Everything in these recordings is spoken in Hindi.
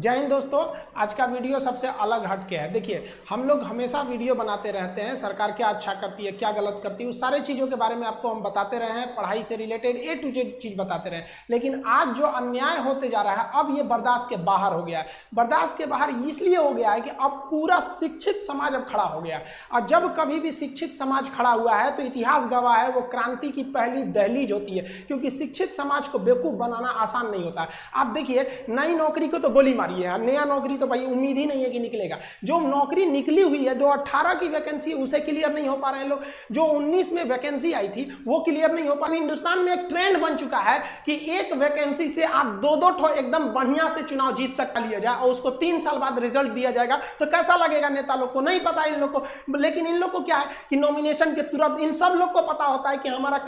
जय हिंद दोस्तों। आज का वीडियो सबसे अलग हटके है। देखिए, हम लोग हमेशा वीडियो बनाते रहते हैं, सरकार क्या अच्छा करती है, क्या गलत करती है, उस सारे चीज़ों के बारे में आपको हम बताते रहे हैं, पढ़ाई से रिलेटेड A to Z चीज़ बताते रहे। लेकिन आज जो अन्याय होते जा रहा है, अब ये बर्दाश्त के बाहर हो गया है। बर्दाश्त के बाहर इसलिए हो गया है कि अब पूरा शिक्षित समाज अब खड़ा हो गया है। और जब कभी भी शिक्षित समाज खड़ा हुआ है तो इतिहास गवाह है, वो क्रांति की पहली दहलीज होती है, क्योंकि शिक्षित समाज को बेवकूफ़ बनाना आसान नहीं होता है। आप देखिए, नई नौकरी को तो गोली मारी है, नया नौकरी तो भाई उम्मीद ही नहीं है कि निकलेगा। जो नौकरी निकली हुई है, जो 18 की वैकेंसी उसे क्लियर नहीं हो पा रहे हैं लोग, जो 19 में वैकेंसी आई थी वो क्लियर नहीं हो पा रही। हिंदुस्तान में एक ट्रेंड बन चुका है कि एक वैकेंसी से आप दो ठो एकदम बढ़िया से चुनाव जीत सकता लिया जाए और उसको 3 साल बाद रिजल्ट दिया जाएगा। तो कैसा लगेगा नेता लोग को? नहीं पता इन लोग को। लेकिन इन लोग को क्या है कि नॉमिनेशन के तुरंत इन सब लोग को पता होता है कि हमारा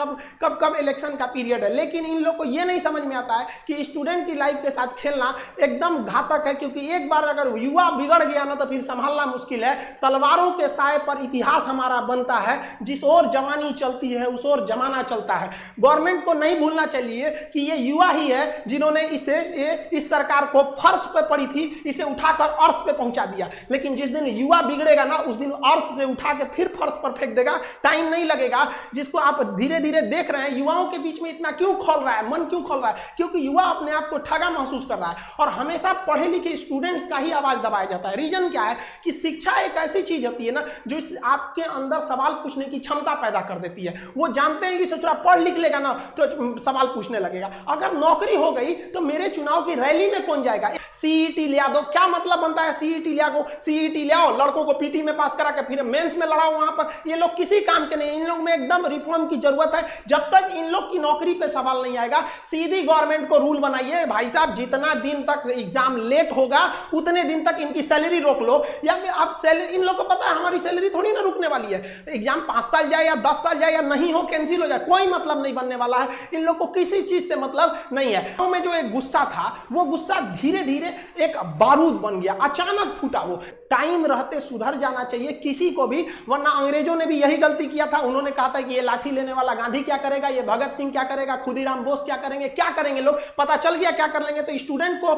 कब इलेक्शन का पीरियड है। लेकिन इन लोग को यह नहीं समझ में आता है कि स्टूडेंट की लाइफ के साथ खेलना एकदम घातक है, क्योंकि एक बार अगर युवा बिगड़ गया ना तो फिर संभालना मुश्किल है। तलवारों के साए पर इतिहास हमारा बनता है, जिस ओर जवानी चलती है उस ओर जमाना चलता है। गवर्नमेंट को नहीं भूलना चाहिए कि ये युवा ही है जिन्होंने इस सरकार को फर्श पे पड़ी थी, इसे उठाकर अर्श पे पहुंचा दिया। लेकिन जिस दिन युवा बिगड़ेगा ना, उस दिन अर्श से उठा के फिर फर्श पर फेंक देगा। टाइम नहीं लगेगा। जिसको आप धीरे धीरे देख रहे हैं, युवाओं के बीच में इतना क्यों खोल रहा है, मन क्यों खोल रहा है? क्योंकि युवा अपने आप को ठगा महसूस कर रहा है और हमेशा पढ़े लिखे स्टूडेंट्स का ही आवाज दबाया जाता है। रीजन क्या है कि शिक्षा एक ऐसी चीज होती है ना जो आपके अंदर सवाल पूछने की क्षमता पैदा कर देती है। वो जानते हैं कि सोचरा पढ़ लिख लेगा ना तो सवाल पूछने लगेगा। अगर नौकरी हो गई तो मेरे चुनाव की रैली में कौन जाएगा? सीईटी ले दो। क्या मतलब बनता है सीईटी ले आओ, लड़कों को पीटी में पास करा के फिर मेंस में लड़ाओ वहां पर। ये लोग किसी काम के नहीं। इन लोग में एकदम रिफॉर्म की जरूरत है। जब तक इन लोग की नौकरी पे सवाल नहीं आएगा, सीधी गवर्नमेंट को रूल बनाइए, भाई साहब जितना दिन तक एग्जाम लेट होगा उतने दिन तक इनकी सैलरी रोक लो। या आप सैलरी, इन लोग को पता है हमारी सैलरी थोड़ी ना रुकने वाली है। एग्जाम 5 साल जाए या 10 साल जाए या नहीं हो, कैंसिल हो जाए, कोई मतलब नहीं बनने वाला है। इन लोग को किसी चीज से मतलब नहीं है। तो में जो एक गुस्सा था, वो गुस्सा धीरे धीरे एक बारूद बन गया, अचानक फूटा। वो टाइम रहते सुधर जाना चाहिए किसी को भी, वरना अंग्रेजों ने भी यही गलती किया था। उन्होंने कहा था कि ये लाठी लेने वाला गांधी क्या करेगा, ये भगत सिंह क्या करेगा, खुदीराम बोस क्या करेंगे लोग। पता चल गया क्या कर लेंगे। तो स्टूडेंट को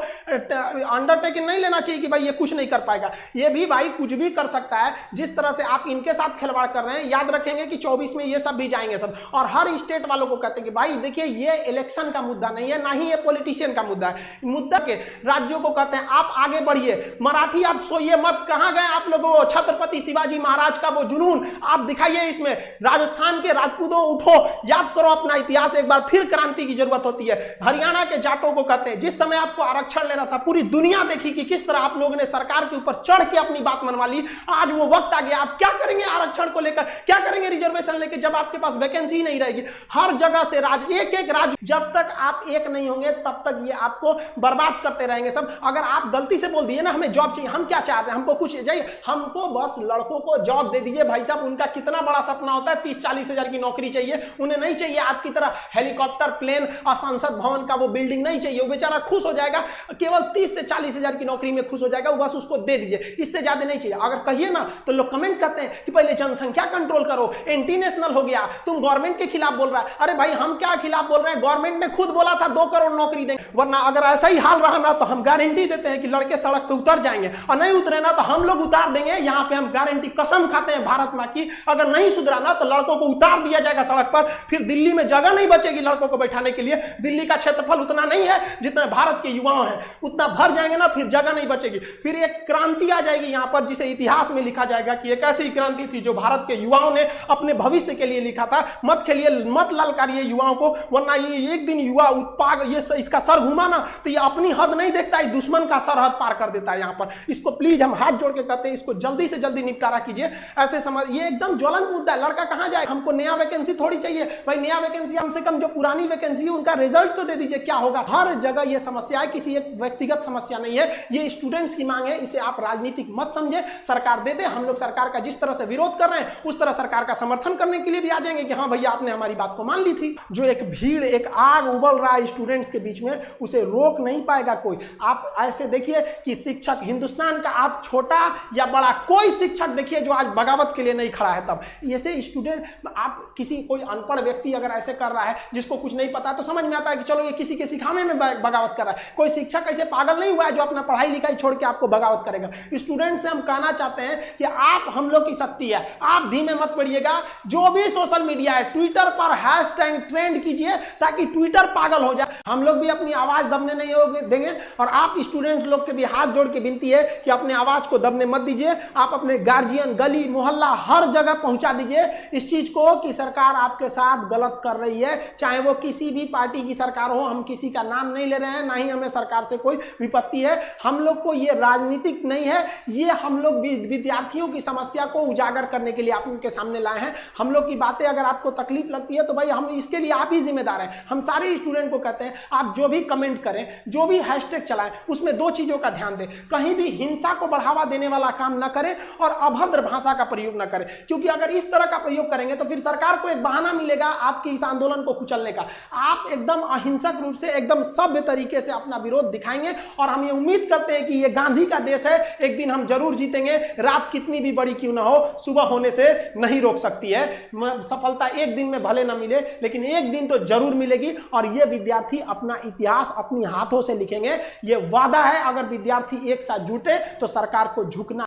अंडरटेकिंग नहीं लेना चाहिए कि भाई ये कुछ नहीं कर पाएगा। ये भी भाई कुछ भी कर सकता है। जिस तरह से आप इनके साथ खिलवाड़ कर रहे हैं, याद रखेंगे कि 24 में ये सब भी जाएंगे सब। और हर स्टेट वालों को कहते हैं कि भाई देखिए, ये इलेक्शन का मुद्दा नहीं है, ना ही ये पॉलिटिशियन का मुद्दा है। मुद्दा के राज्यों को कहते हैं आप आगे बढ़िए। मराठी आप सोइए मत। कहां गए आप लोगों? छत्रपति शिवाजी महाराज का वो जुनून आप दिखाइए इसमें। राजस्थान के राजपूतों उठो, याद करो अपना इतिहास एक बार। फिर क्रांति की जरूरत होती है। हरियाणा के जाटों को कहते हैं, जिस समय आपको आरक्षण लेना था, पूरी दुनिया देखी कि किस तरह आप लोगों ने सरकार के ऊपर चढ़ के अपनी बात मनवा ली। आज वो वक्त आ गया। आप क्या करेंगे आरक्षण को लेकर, क्या करेंगे रिजर्वेशन लेकर, जब आपके पास वैकेंसी ही नहीं रहेगी? हर जगह से एक राज्य, जब तक आप एक नहीं होंगे तब तक ये आपको बर्बाद करते रहेंगे सब। अगर आप गलती से बोल दिए ना हमें जॉब चाहिए, हम क्या चाहते हैं, हमको कुछ चाहिए, हमको बस लड़कों को जॉब दे दीजिए। भाई साहब, उनका कितना बड़ा सपना होता है, 30-40 हजार की नौकरी चाहिए। उन्हें नहीं चाहिए आपकी तरह हेलीकॉप्टर, प्लेन और संसद भवन का वो बिल्डिंग नहीं चाहिए। वो बेचारा खुश हो जाएगा, केवल 30 से 40 हजार की नौकरी में खुश हो जाएगा। बस उसको दे दीजिए, इससे ज्यादा नहीं चाहिए। अगर कहिए ना तो लोग कमेंट करते हैं कि पहले जनसंख्या कंट्रोल करो, एंटी नेशनल हो गया, तुम गवर्नमेंट के खिलाफ बोल रहा है। अरे भाई, हम क्या खिलाफ बोल रहे हैं? गवर्नमेंट ने खुद बोला था 2 करोड़ नौकरी देंगे। वरना अगर ऐसा ही हाल रहा ना तो हम गारंटी देते हैं कि लड़के सड़क पे उतर जाएंगे, और नहीं उतरे ना तो हम लोग उतार देंगे। यहाँ पे हम गारंटी, कसम खाते हैं भारत मां की, अगर नहीं सुधरा ना तो लड़कों को उतार दिया जाएगा सड़क पर। फिर दिल्ली में जगह नहीं बचेगी लड़कों को बैठाने के लिए। दिल्ली का क्षेत्रफल उतना नहीं है जितना भारत के युवाओं हैं, उतना भर जाएंगे ना, फिर जगह नहीं बचेगी। फिर एक क्रांति आ जाएगी यहाँ पर, जिसे इतिहास में लिखा जाएगा कि एक ऐसी क्रांति थी जो भारत के युवाओं ने अपने भविष्य के लिए लिखा था। मत खेलिए, मत ललकारिए युवाओं को, वरना ये एक दिन युवा ये इसका सर घुमा ना तो ये अपनी हद नहीं देखता है, दुश्मन का सरहद पार कर देता है यहाँ पर। इसको प्लीज हम हाथ जोड़ के कहते हैं, इसको जल्दी से जल्दी निपटारा कीजिए। ऐसे समझ, ये एकदम ज्वलंत मुद्दा है। लड़का कहां जाए? हमको नया वैकेंसी थोड़ी चाहिए भाई। नया वैकेंसी कम से कम जो पुरानी वैकेंसी है उनका रिजल्ट तो दे दीजिए, क्या होगा? हर जगह ये समस्या है, किसी एक व्यक्तिगत समस्या नहीं है, ये स्टूडेंट्स की मांग है। इसे आप राजनीतिक मत समझे। सरकार दे दे, हम लोग सरकार का जिस तरह से विरोध कर रहे हैं उस तरह सरकार का समर्थन करने के लिए भी आ जाएंगे कि हाँ भैया आपने हमारी बात को मान ली थी। जो एक भीड़, एक आग उबल रहा है स्टूडेंट्स के बीच में, उसे रोक नहीं पाएगा कोई। आप ऐसे देखिए कि शिक्षक हिंदुस्तान का, आप छोटा या बड़ा, कोई शिक्षक देखिए जो आज बगावत के लिए नहीं खड़ा है। तब ऐसे स्टूडेंट, आप किसी कोई अनपढ़ व्यक्ति अगर ऐसे कर रहा है जिसको कुछ नहीं पता, तो समझ में आता है कि चलो ये किसी के सिखाने में बगावत कर रहा है। कोई शिक्षक ऐसे पागल नहीं हुआ है जो अपना पढ़ाई लिखाई छोड़ के आपको बगावत करेगा। स्टूडेंट से हम कहना चाहते हैं कि आप हम लोग की शक्ति है, आप धीमे मत पड़िएगा। जो भी सोशल मीडिया है, ट्विटर पर हैशटैग ट्रेंड कीजिए ताकि ट्विटर पागल हो जाए। हम लोग भी अपनी आवाज दबने नहीं देंगे और आप स्टूडेंट्स लोग के भी हाथ जोड़ के विनती है कि अपने आवाज को दबने मत दीजिए। आप अपने गार्जियन, गली मोहल्ला हर जगह पहुंचा दीजिए इस चीज को कि सरकार आपके साथ गलत कर रही है, चाहे वो किसी भी पार्टी की सरकार हो। हम किसी का नाम नहीं ले रहे हैं, ना ही हमें सरकार से कोई विपत्ति है। हम लोग को ये राजनीतिक नहीं है, ये हम लोग विद्यार्थियों की समस्या को उजागर करने के लिए आप उनके सामने लाए हैं। हम लोग की बातें अगर आपको तकलीफ लगती है तो भाई हम इसके लिए आप ही जिम्मेदार हैं। हम सारे स्टूडेंट को कहते हैं आप जो भी कमेंट करें, जो भी हैशटैग चलाएं, उसमें दो चीजों का ध्यान दें। कहीं भी हिंसा को बढ़ावा देने वाला काम ना करें और अभद्र भाषा का प्रयोग ना करें, क्योंकि अगर इस तरह का प्रयोग करेंगे तो फिर सरकार को एक बहाना मिलेगा आपके इस आंदोलन को कुचलने का। आप एकदम अहिंसक रूप से, एकदम सभ्य तरीके से अपना विरोध दिखाएंगे और हम ये उम्मीद करते हैं कि ये गांधी का देश है, एक दिन हम जरूर जीतेंगे। रात कितनी भी बड़ी क्यों ना हो, सुबह होने से नहीं रोक सकती है। सफलता एक दिन में भले ना मिले, लेकिन एक दिन तो जरूर मिलेगी और ये विद्यार्थी अपना इतिहास अपनी हाथों से लिखेंगे। ये वादा है, अगर विद्यार्थी एक साथ जुटे तो सरकार को झुकना